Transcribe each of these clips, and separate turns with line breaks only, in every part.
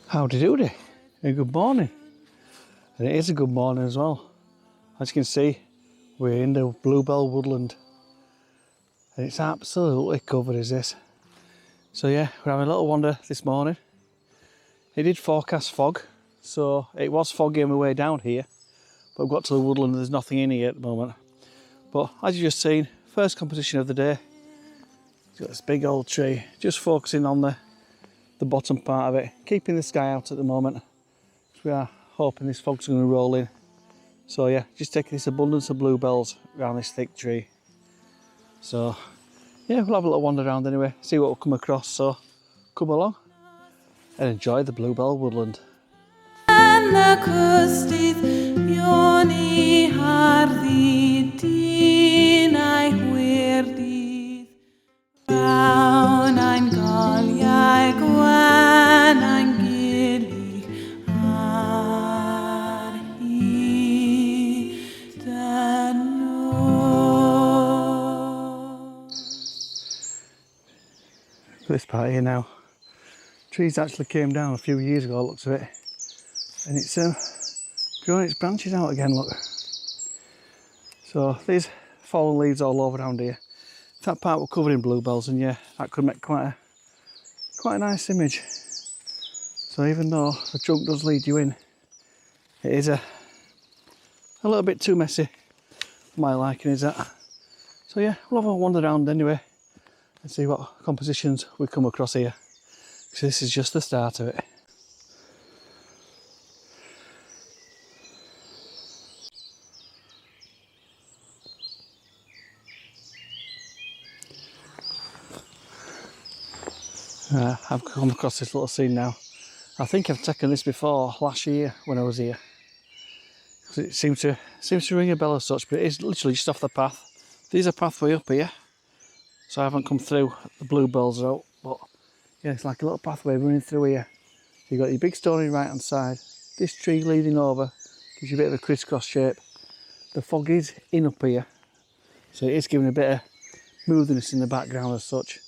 Howdy Doody, a good morning. And it is a good morning as well. As you can see, we're in the Bluebell Woodland. And it's absolutely covered as this. So yeah, we're having a little wander this morning. It did forecast fog, so it was foggy on my way down here. But I've got to the woodland and there's nothing in here at the moment. But as you've just seen, first composition of the day. It's got this big old tree, just focusing on the bottom part of it, keeping the sky out at the moment. We are hoping this fog's going to roll in. So yeah, just taking this abundance of bluebells around this thick tree. So yeah, we'll have a little wander around anyway, see what we'll come across. So come along and enjoy the Bluebell Woodland. This part here now, trees actually came down a few years ago, looks of it, and it's growing its branches out again, look. So these fallen leaves all over around here. That part were covered in bluebells, and yeah, that could make quite a nice image. So even though the trunk does lead you in, it is a little bit too messy for my liking, is that. So yeah, we'll have a wander around anyway and see what compositions we come across here. So this is just the start of it. I've come across this little scene now. I think I've taken this before last year when I was here. It seems to ring a bell as such, but it is literally just off the path. There's a pathway up here, so I haven't come through the bluebells out, but yeah, it's like a little pathway running through here. You've got your big stone on your right hand side, this tree leading over, gives you a bit of a crisscross shape. The fog is in up here, so it is giving a bit of moothiness in the background as such.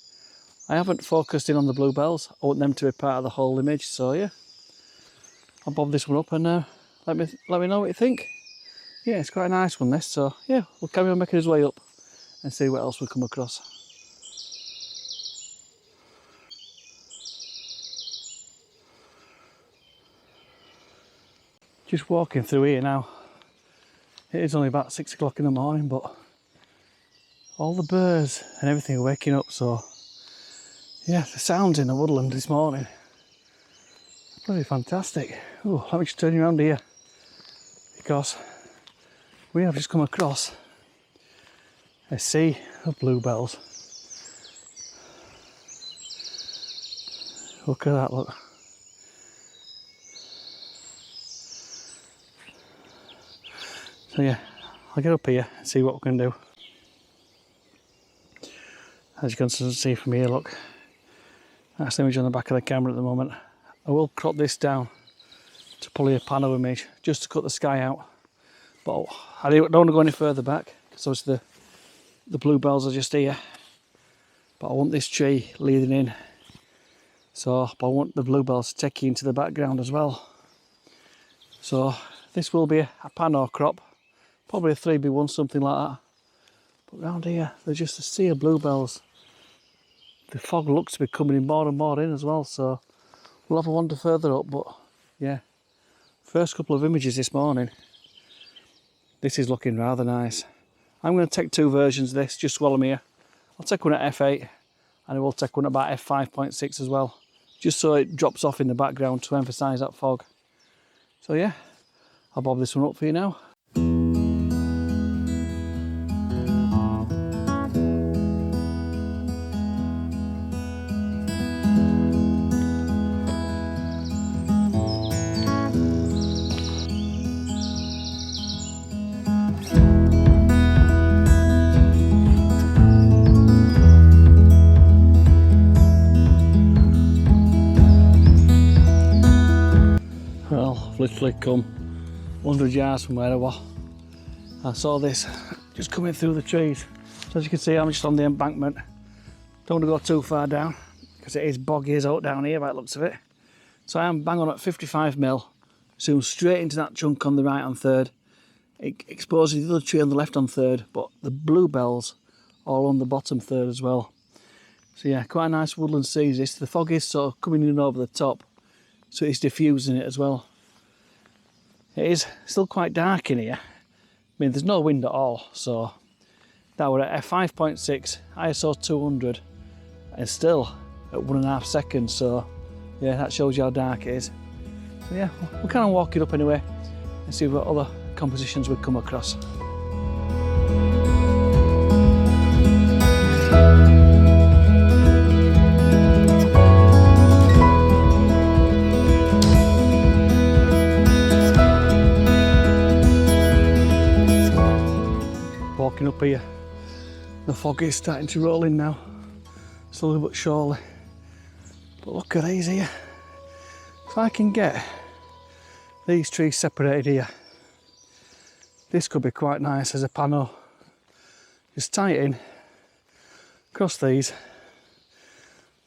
I haven't focused in on the bluebells, I want them to be part of the whole image, so yeah. I'll bob this one up and let me know what you think. Yeah, it's quite a nice one this, so yeah, we'll carry on making his way up and see what else we come across. Just walking through here now. It is only about 6 o'clock in the morning, but all the birds and everything are waking up, so yeah, the sounds in the woodland this morning are pretty fantastic. Oh, let me just turn you around here, because we have just come across a sea of bluebells. Look at that, look. So yeah, I'll get up here and see what we can do. As you can see from here, look, that's the image on the back of the camera at the moment. I will crop this down to probably a pano image just to cut the sky out, but I don't want to go any further back because obviously the bluebells are just here, but I want this tree leading in, so but I want the bluebells to take you into the background as well. So this will be a pano crop, probably a 3x1, something like that. But round here there's just a sea of bluebells. The fog looks to be coming in more and more in as well, so we'll have a wander further up. But yeah, first couple of images this morning, this is looking rather nice. I'm going to take 2 versions of this just while I'm here. I'll take one at f8 and I will take one at about f5.6 as well, just so it drops off in the background to emphasise that fog. So yeah, I'll bob this one up for you now. Literally come 100 yards from where I was. I saw this just coming through the trees So as you can see, I'm just on the embankment. Don't want to go too far down because it is boggy as out down here by the looks of it. So I am bang on at 55mm, zoom straight into that chunk on the right hand third. It exposes the other tree on the left hand third, but the bluebells all on the bottom third as well. So yeah, quite a nice woodland scene this. The fog is sort of coming in over the top, so it's diffusing it as well. It is still quite dark in here. I mean, there's no wind at all, so that we're at f5.6, ISO 200, and still at 1.5 seconds, so yeah, that shows you how dark it is. So yeah, we're kind of walking up anyway and see what other compositions we come across. Walking up here, the fog is starting to roll in now, slowly but surely. But look at these here. If I can get these trees separated here, this could be quite nice as a panel. Just tie it in across these.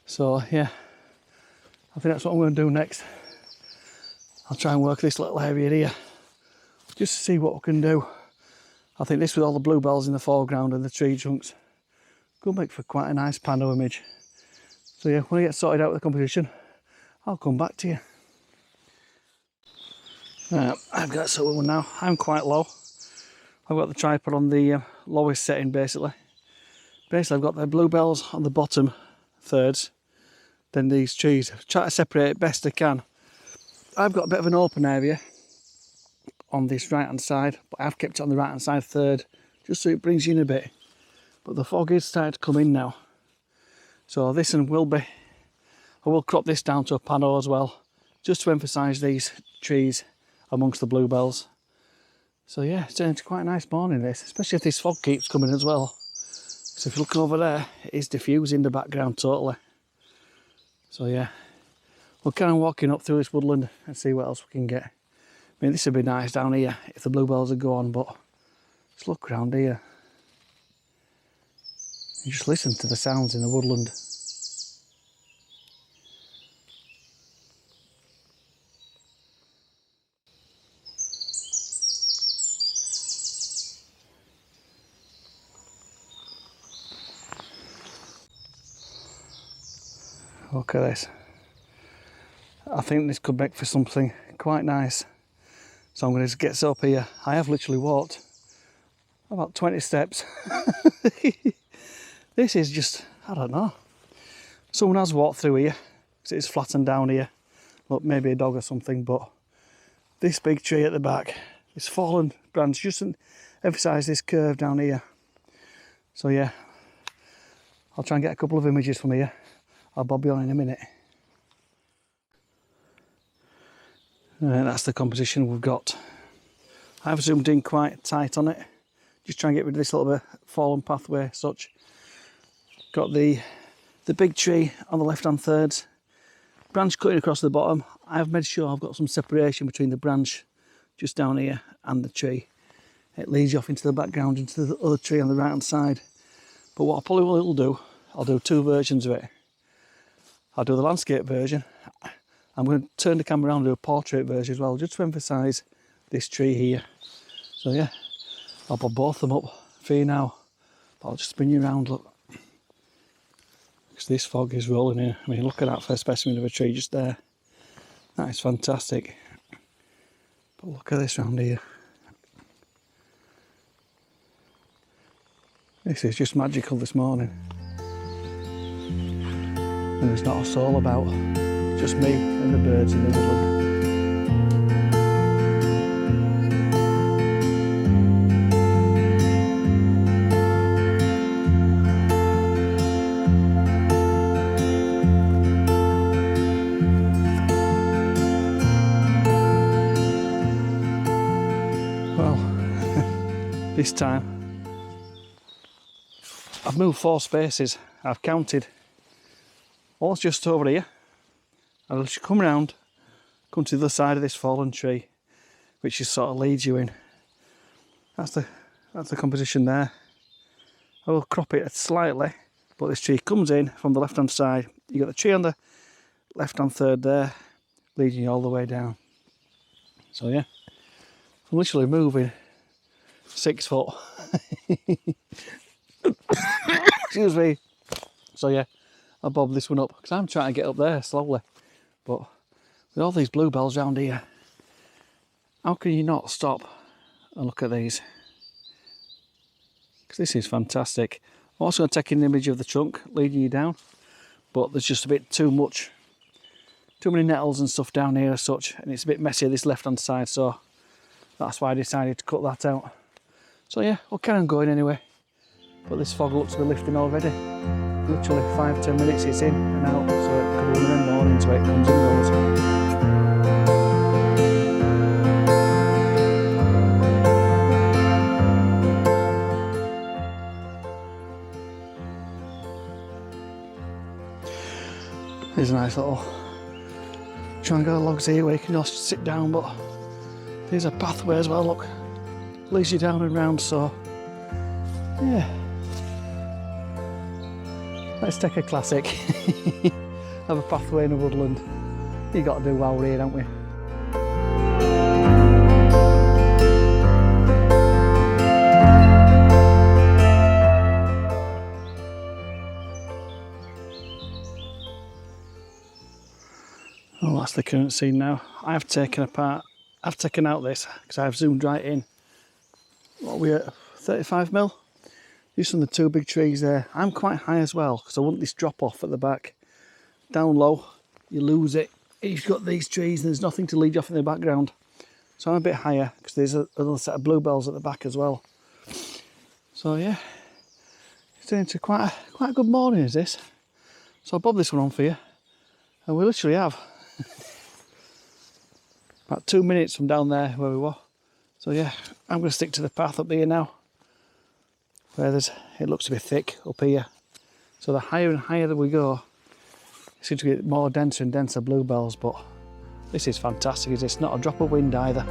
So yeah, I think that's what I'm going to do next. I'll try and work this little area here just to see what we can do. I think this with all the bluebells in the foreground and the tree trunks could make for quite a nice panel image. So yeah, when I get sorted out with the composition, I'll come back to you. I've got that one now. I'm quite low. I've got the tripod on the lowest setting basically. I've got the bluebells on the bottom thirds, then these trees. Try to separate it best I can. I've got a bit of an open area on this right hand side, but I've kept it on the right hand side third just so it brings you in a bit. But the fog is starting to come in now, so this one will be, I will crop this down to a panel as well just to emphasise these trees amongst the bluebells. So yeah, it's turned into quite a nice morning this, especially if this fog keeps coming as well. So if you look over there, it is diffusing the background totally. So yeah, we're kind of walking up through this woodland and see what else we can get. I mean, this would be nice down here if the bluebells are gone, but just look around here and just listen to the sounds in the woodland. Look at this. I think this could make for something quite nice. So I'm going to get up here. I have literally walked about 20 steps. This is just, I don't know. Someone has walked through here because it's flattened down here. Look, maybe a dog or something, but this big tree at the back, this fallen branch just emphasise this curve down here. So yeah, I'll try and get a couple of images from here. I'll bob you on in a minute. That's the composition we've got. I've zoomed in quite tight on it, just try and get rid of this little bit fallen pathway such. Got the big tree on the left hand thirds, branch cutting across the bottom. I've made sure I've got some separation between the branch just down here and the tree. It leads you off into the background into the other tree on the right hand side. But what I probably will do, I'll do two versions of it. I'll do the landscape version. I'm going to turn the camera around and do a portrait version as well, just to emphasise this tree here. So yeah, I'll put both of them up for you now. But I'll just spin you around, look. Because this fog is rolling in. I mean, look at that first specimen of a tree just there. That is fantastic. But look at this round here. This is just magical this morning. And there's not a soul about. Just me and the birds in the woodland. Well, this time I've moved 4 spaces. I've counted. All's just over here. I'll just come round, come to the other side of this fallen tree, which just sort of leads you in. That's the composition there. I will crop it slightly, but this tree comes in from the left hand side. You got the tree on the left hand third there, leading you all the way down. So yeah, I'm literally moving 6 foot. Excuse me. So yeah, I'll bob this one up because I'm trying to get up there slowly. But with all these bluebells around here, how can you not stop and look at these? Because this is fantastic. I'm also going to take an image of the trunk leading you down, but there's just a bit too many nettles and stuff down here as such, and it's a bit messy this left hand side, so that's why I decided to cut that out. So yeah, we'll carry on going anyway. But this fog looks to be lifting already. Literally 5-10 minutes it's in and out, so it could be one of them mornings where it comes and goes. There's a nice little triangle logs here where you can just sit down, but there's a pathway as well, look. Leads you down and round, so yeah. Let's take a classic. Have a pathway in a woodland. You got to do while we're here, don't we? Oh, that's the current scene now. I've taken out this because I've zoomed right in. What are we at? 35mm? Just on the 2 big trees there. I'm quite high as well because I want this drop off at the back. Down low, you lose it. You've got these trees and there's nothing to lead you off in the background. So I'm a bit higher because there's another set of bluebells at the back as well. So yeah, it's turning into quite a good morning is this. So I'll bob this one on for you. And we literally have about 2 minutes from down there where we were. So yeah, I'm going to stick to the path up here now. Where it looks to be thick up here. So the higher and higher that we go, it seems to get more denser and denser bluebells, but this is fantastic. It's not a drop of wind either.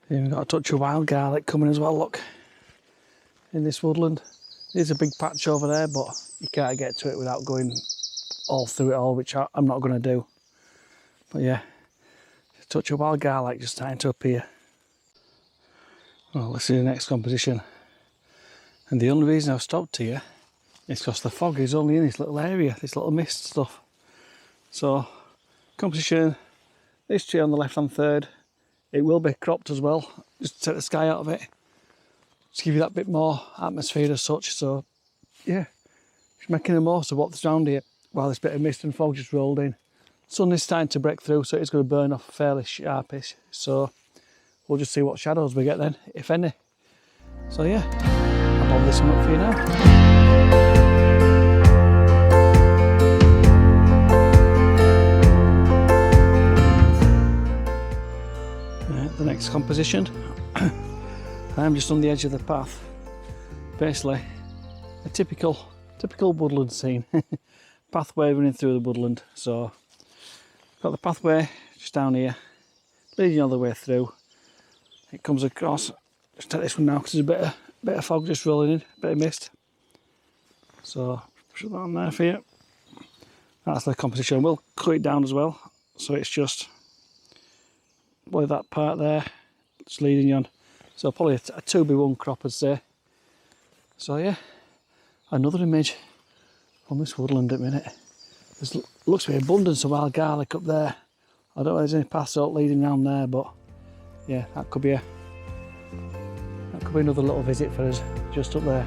Even got a touch of wild garlic coming as well, look, in this woodland. There's a big patch over there, but you can't get to it without going all through it all, which I'm not going to do. But yeah, a touch of wild garlic just starting to appear. Well, this is the next composition. And the only reason I've stopped here is because the fog is only in this little area, this little mist stuff. So, composition, this tree on the left hand third, it will be cropped as well, just to take the sky out of it, just give you that bit more atmosphere as such. So yeah, just making the most of what's around here while this bit of mist and fog just rolled in. Sun is starting to break through, so it's going to burn off fairly sharpish, so we'll just see what shadows we get then, if any. So yeah, I'll bob this one up for you now. The next composition, I'm just on the edge of the path. Basically, a typical woodland scene. Pathway running through the woodland. So, got the pathway just down here, leading all the way through. It comes across. Just take this one now because there's a bit of fog just rolling in, a bit of mist. So, put that on there for you. That's the composition. We'll cut it down as well, so it's just with that part there, it's leading you on. So probably a 2x1 crop, I'd say. So yeah, another image from this woodland at the minute. There looks to be abundance of wild garlic up there. I don't know if there's any paths out leading around there, but yeah, that could be another little visit for us just up there.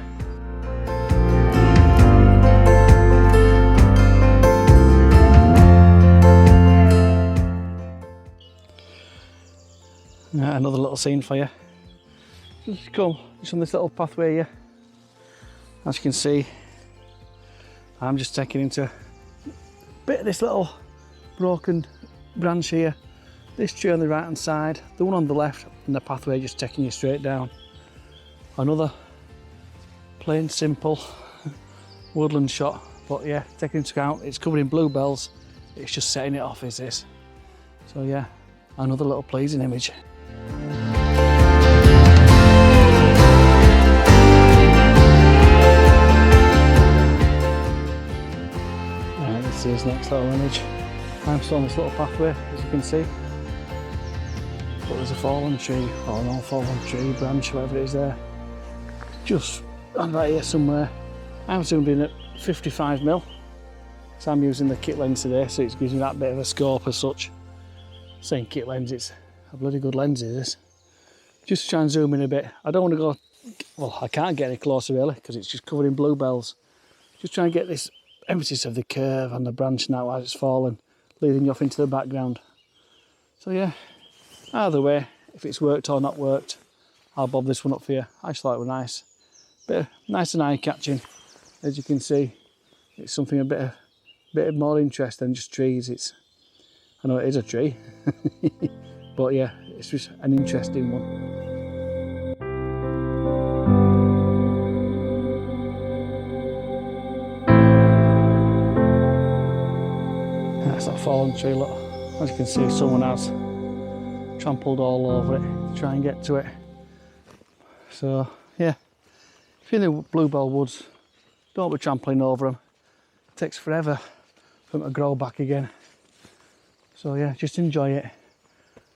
Another little scene for you. Just come just on this little pathway here. As you can see, I'm just taking into a bit of this little broken branch here, this tree on the right hand side, the one on the left, and the pathway just taking you straight down. Another plain simple woodland shot, but yeah, taking into account it's covered in bluebells, it's just setting it off, is this. So yeah, another little pleasing image. Right, this is next little image. I'm still on this little pathway, as you can see, but there's a fallen tree, or an all fallen tree branch, whatever it is there, just right here somewhere. I'm zoomed in at 55mm, so I'm using the kit lens today, so it gives me that bit of a scope as such. Saying kit lens, it's a bloody good lens, is this. Just try and zoom in a bit. I don't want to go, well, I can't get any closer really, because it's just covered in bluebells. Just try and get this emphasis of the curve and the branch now as it's fallen, leading you off into the background. So yeah, either way, if it's worked or not worked, I'll bob this one up for you. I just thought it was nice. Nice and eye-catching. As you can see, it's something a bit more interest than just trees. I know it is a tree, but yeah, it's just an interesting one. That's that fallen tree, look. As you can see, someone has trampled all over it to try and get to it. So yeah, if you're in the Bluebell Woods, don't be trampling over them. It takes forever for them to grow back again. So yeah, just enjoy it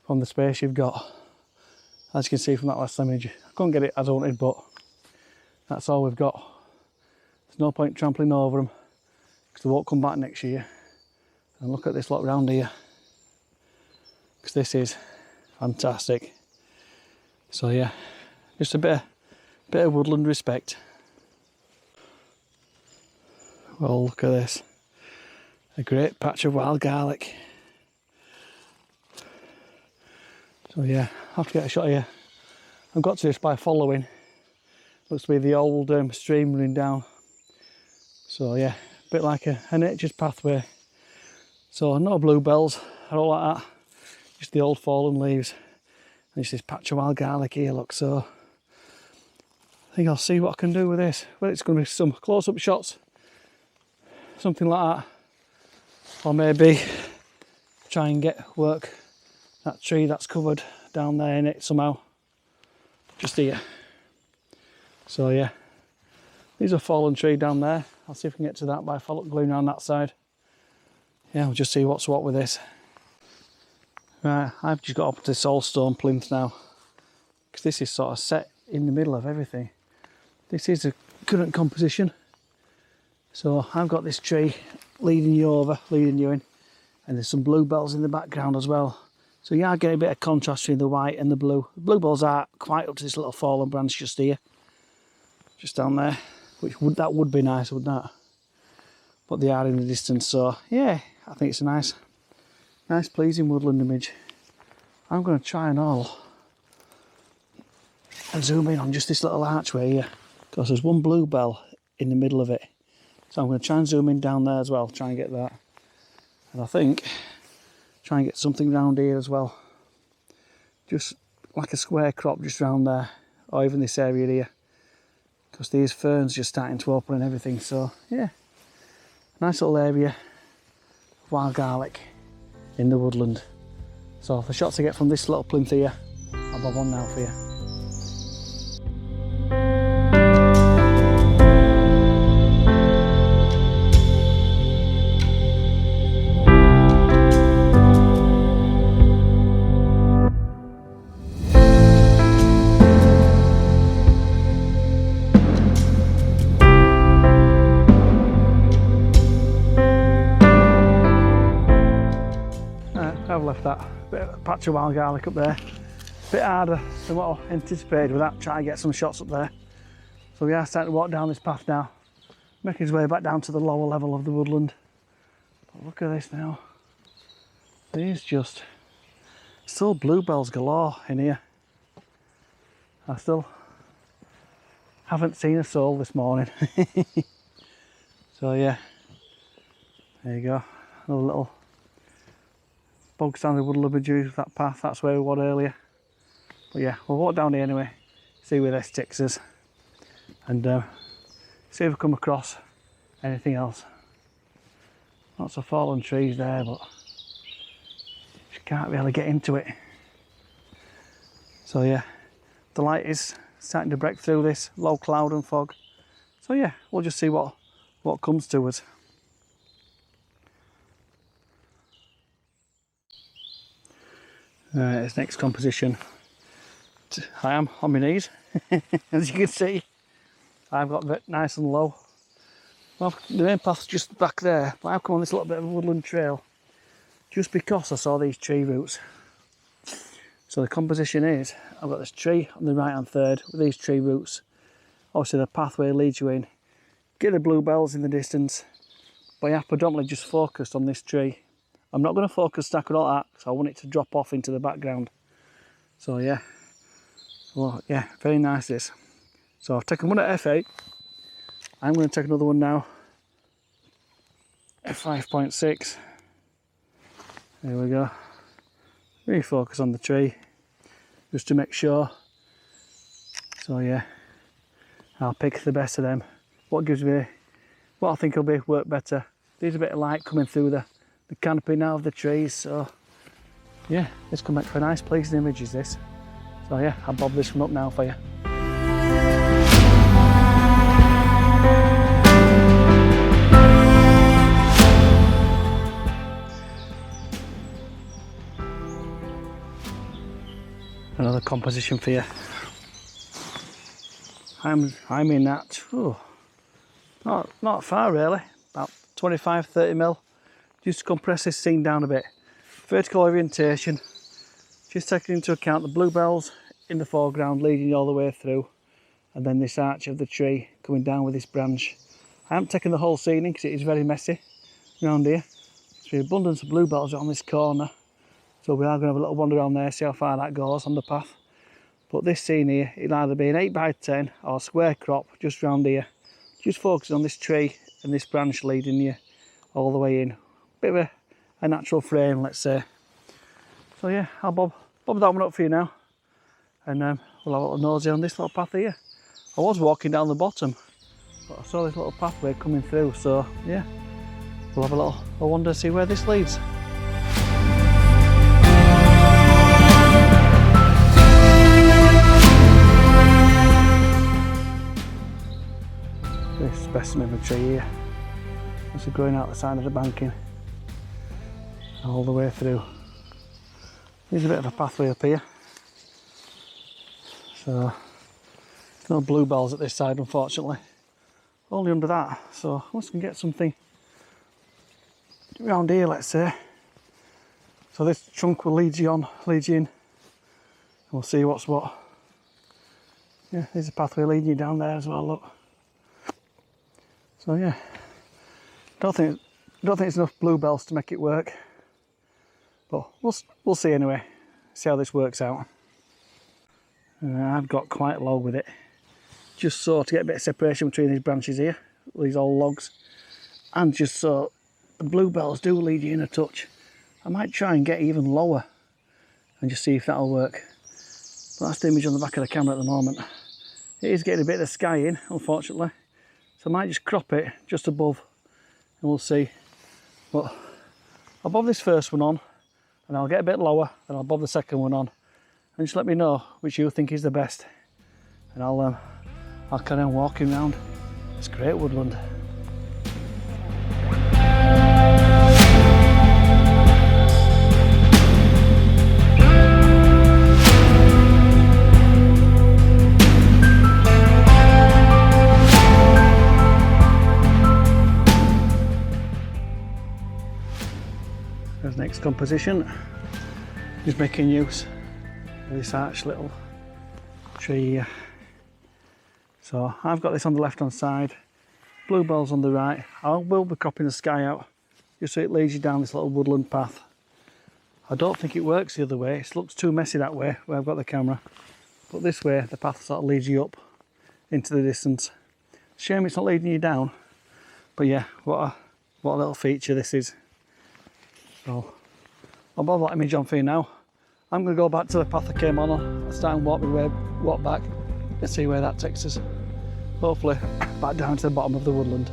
from the space you've got. As you can see from that last image, I couldn't get it as I wanted, but that's all we've got. There's no point trampling over them because they won't come back next year. And look at this lot round here, because this is fantastic. So yeah, just a bit of woodland respect. Well, look at this, a great patch of wild garlic. So yeah, I'll have to get a shot here. I've got to this by following. Looks to be the old stream running down. So yeah, a bit like a nature's pathway. So no bluebells or all like that, just the old fallen leaves. And just this patch of wild garlic here, look. So I think I'll see what I can do with this. Well, it's going to be some close-up shots, something like that. Or maybe try and work that tree that's covered down there in it somehow, just here. So yeah, there's a fallen tree down there. I'll see if I can get to that by gluing around that side. Yeah, we'll just see what's what with this. Right, I've just got up to this old stone plinth now, because this is sort of set in the middle of everything. This is a current composition. So I've got this tree leading you in, and there's some bluebells in the background as well. So you are getting a bit of contrast between the white and the blue. The bluebells are quite up to this little fallen branch just here, just down there, that would be nice, wouldn't that? But they are in the distance, so yeah, I think it's a nice pleasing woodland image. I'm going to try and zoom in on just this little archway here, because there's one bluebell in the middle of it. So I'm going to try and zoom in down there as well, try and get that. And I think try and get something round here as well, just like a square crop just round there, or even this area here, because these ferns just starting to open and everything. So yeah, nice little area of wild garlic in the woodland. So the shots I get from this little plinth here, I'll bob on now for you. I've left that bit of a patch of wild garlic up there. A bit harder than what I anticipated with that, trying to get some shots up there. So we are starting to walk down this path now, making his way back down to the lower level of the woodland. But look at this now. There's just still bluebells galore in here. I still haven't seen a soul this morning. So yeah, there you go, another little bog standard woodland with that path, that's where we were earlier. But yeah, we'll walk down here anyway, see where this takes us, and see if we come across anything else. Lots of fallen trees there, but you can't really get into it. So yeah, the light is starting to break through this low cloud and fog. So yeah, we'll just see what comes to us. This next composition, I am on my knees, as you can see. I've got it nice and low. Well, the main path's just back there, but I've come on this little bit of a woodland trail just because I saw these tree roots. So the composition is, I've got this tree on the right hand third with these tree roots. Obviously the pathway leads you in. Get the bluebells in the distance, but I have predominantly just focused on this tree. I'm not going to focus stack on all that because I want it to drop off into the background. So yeah, well, yeah, very nice this. So I've taken one at f8. I'm going to take another one now at 5.6. There we go. Really focus on the tree just to make sure. So yeah, I'll pick the best of them. What I think will work better. There's a bit of light coming through the canopy now of the trees, so yeah, it's come back for a nice pleasing image is this. So yeah, I'll bob this one up now for you. Another composition for you. I'm in that, not far really, about 25-30 mil. Just to compress this scene down a bit. Vertical orientation, just taking into account the bluebells in the foreground leading you all the way through, and then this arch of the tree coming down with this branch. I haven't taken the whole scene in because it is very messy around here. There's an abundance of bluebells on this corner, so we are going to have a little wander around there, see how far that goes on the path. But this scene here, it'll either be an 8x10 or square crop just round here. Just focusing on this tree and this branch leading you all the way in. Bit of a natural frame, let's say. So yeah, I'll bob that one up for you now, and we'll have a little nosy on this little path here. I was walking down the bottom, but I saw this little pathway coming through, so yeah, we'll have a wander, see where this leads. This specimen of a tree here, it's growing out the side of the banking all the way through. There's a bit of a pathway up here, so no bluebells at this side unfortunately, only under that. So once we can get something around here, let's say. So this trunk will lead you in, and we'll see what's what. Yeah, there's a pathway leading you down there as well, look. So yeah, don't think it's enough bluebells to make it work, but we'll see anyway. See how this works out. I've got quite low with it, just so to get a bit of separation between these branches here, these old logs, and just so the bluebells do lead you in a touch. I might try and get even lower and just see if that'll work. But that's the image on the back of the camera at the moment. It is getting a bit of the sky in, unfortunately. So I might just crop it just above and we'll see. But I'll bob this first one on and I'll get a bit lower and I'll bob the second one on. And just let me know which you think is the best. And I'll carry on walking around this great woodland. There's next composition, just making use of this arch little tree here. So I've got this on the left hand side, bluebells on the right. I will be cropping the sky out just so it leads you down this little woodland path. I don't think it works the other way, it looks too messy that way where I've got the camera, but this way the path sort of leads you up into the distance. Shame it's not leading you down, but yeah, what a little feature this is. So I'll bob that image on for you now. I'm going to go back to the path I came on and start and walk back and see where that takes us. Hopefully back down to the bottom of the woodland.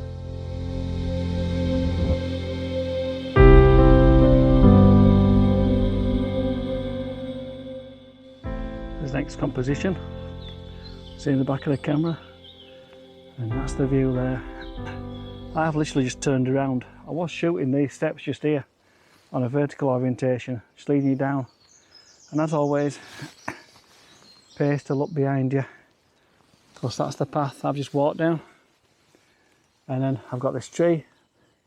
There's the next composition. See in the back of the camera, and that's the view there. I have literally just turned around. I was shooting these steps just here on a vertical orientation, just leading you down. And as always, pays to look behind you, because that's the path I've just walked down. And then I've got this tree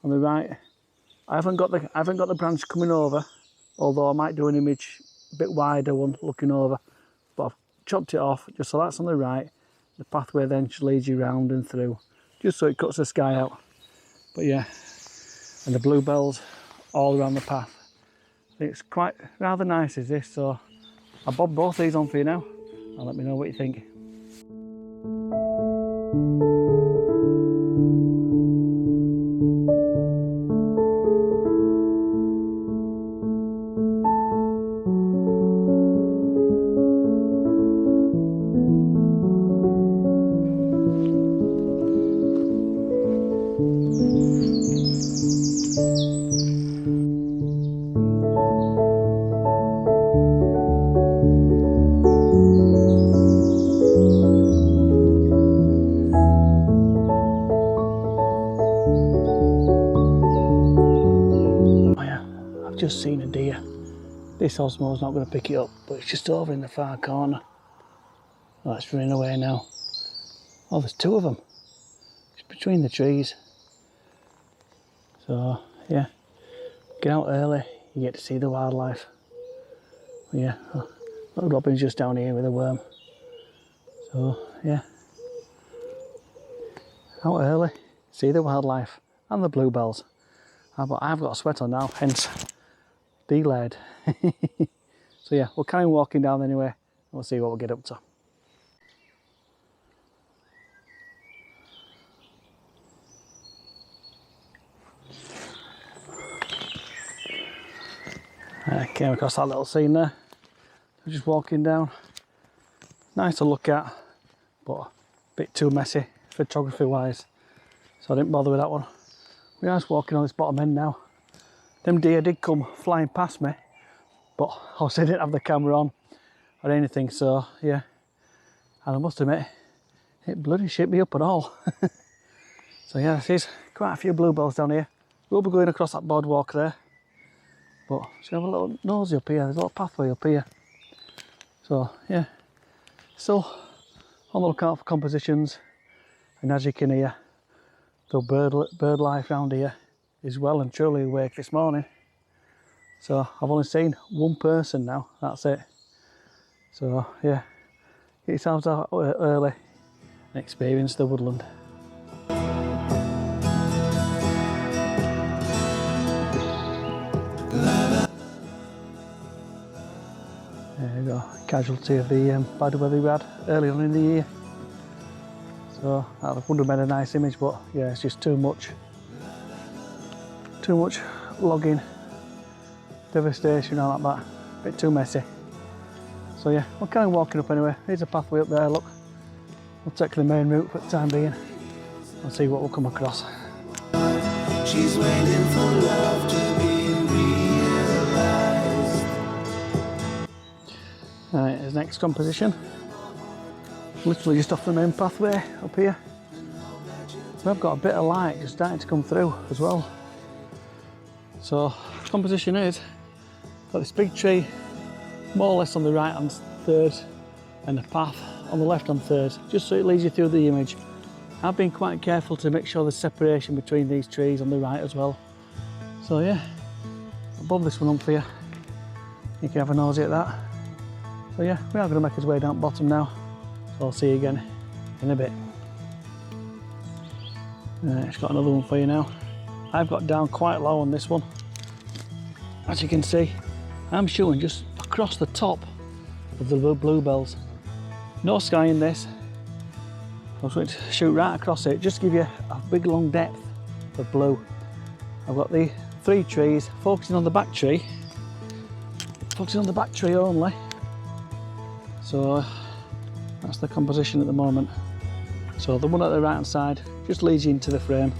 on the right. I haven't got the branch coming over, although I might do an image a bit wider one looking over. But I've chopped it off just so that's on the right. The pathway then just leads you round and through, just so it cuts the sky out. But yeah, and the bluebells all around the path. It's quite rather nice is this, so I'll bob both these on for you now and let me know what you think. Just seen a deer. This Osmo's not going to pick it up, but it's just over in the far corner. Oh, it's running away now. Oh, there's two of them. It's between the trees. So yeah, get out early, you get to see the wildlife. Yeah, little Robin's just down here with a worm. So yeah, out early, see the wildlife and the bluebells. But I've got a sweat on now, hence delayed. So yeah, we'll carry on walking down anyway, and we'll see what we'll get up to. I came across that little scene there. I'm just walking down. Nice to look at, but a bit too messy photography wise, so I didn't bother with that one. We are just walking on this bottom end now. Them deer did come flying past me, but obviously I didn't have the camera on or anything, so yeah. And I must admit, it bloody shit me up at all. So yeah, there's quite a few bluebells down here. We'll be going across that boardwalk there, but just have a little nosy up here. There's a little pathway up here. So yeah, still on the lookout for compositions, and as you can hear, the bird life around here is well and truly awake this morning. So I've only seen one person now, that's it. So yeah, get yourselves out early and experience the woodland. There we go, casualty of the bad weather we had early on in the year. So that would have made a nice image, but yeah, it's just too much logging, devastation, all like that. A bit too messy. So yeah, we're kind of walking up anyway. There's a pathway up there, look. We'll take the main route for the time being and see what we'll come across. She's waiting for love to be realized. Alright, here's the next composition. Literally just off the main pathway up here. We've got a bit of light just starting to come through as well. So the composition is, got this big tree more or less on the right hand third and a path on the left hand third, just so it leads you through the image. I've been quite careful to make sure there's separation between these trees on the right as well. So yeah, I'll bob this one on for you. You can have a nosy at that. So yeah, we are going to make our way down bottom now. So I'll see you again in a bit. It's got another one for you now. I've got down quite low on this one. As you can see, I'm shooting just across the top of the bluebells. No sky in this. I was going to shoot right across it, just to give you a big long depth of blue. I've got the three trees, focusing on the back tree, focusing on the back tree only. So that's the composition at the moment. So the one at the right hand side just leads you into the frame.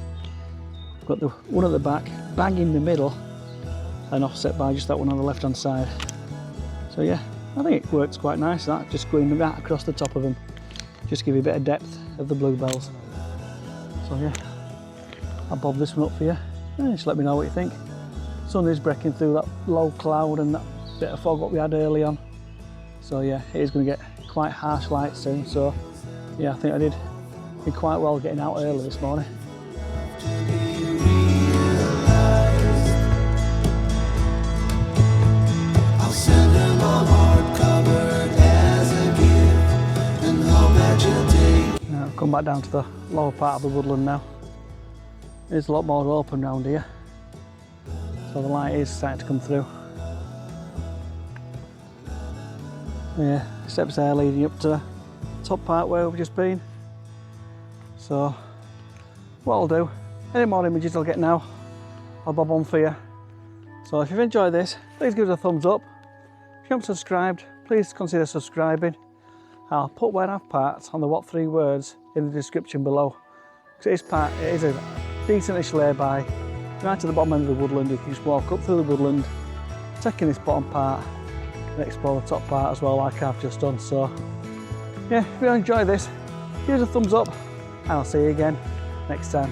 Got the one at the back, bang in the middle, and offset by just that one on the left hand side. So yeah, I think it works quite nice, that, just going right across the top of them. Just give you a bit of depth of the bluebells. So yeah, I'll bob this one up for you. And just let me know what you think. Sun is breaking through that low cloud and that bit of fog what we had early on. So yeah, it is going to get quite harsh light soon. So yeah, I think I did quite well getting out early this morning. Now I've come back down to the lower part of the woodland now. There's a lot more open round here, so the light is starting to come through. Yeah, steps there leading up to the top part where we've just been. So what I'll do, any more images I'll get now, I'll bob on for you. So if you've enjoyed this, please give us a thumbs up. If you haven't subscribed, please consider subscribing. I'll put where I've parked on the what 3 words in the description below. Because it is a decentish lay-by, right to the bottom end of the woodland. You can just walk up through the woodland, take in this bottom part, and explore the top part as well, like I've just done. So yeah, if you enjoy this, give us a thumbs up, and I'll see you again next time.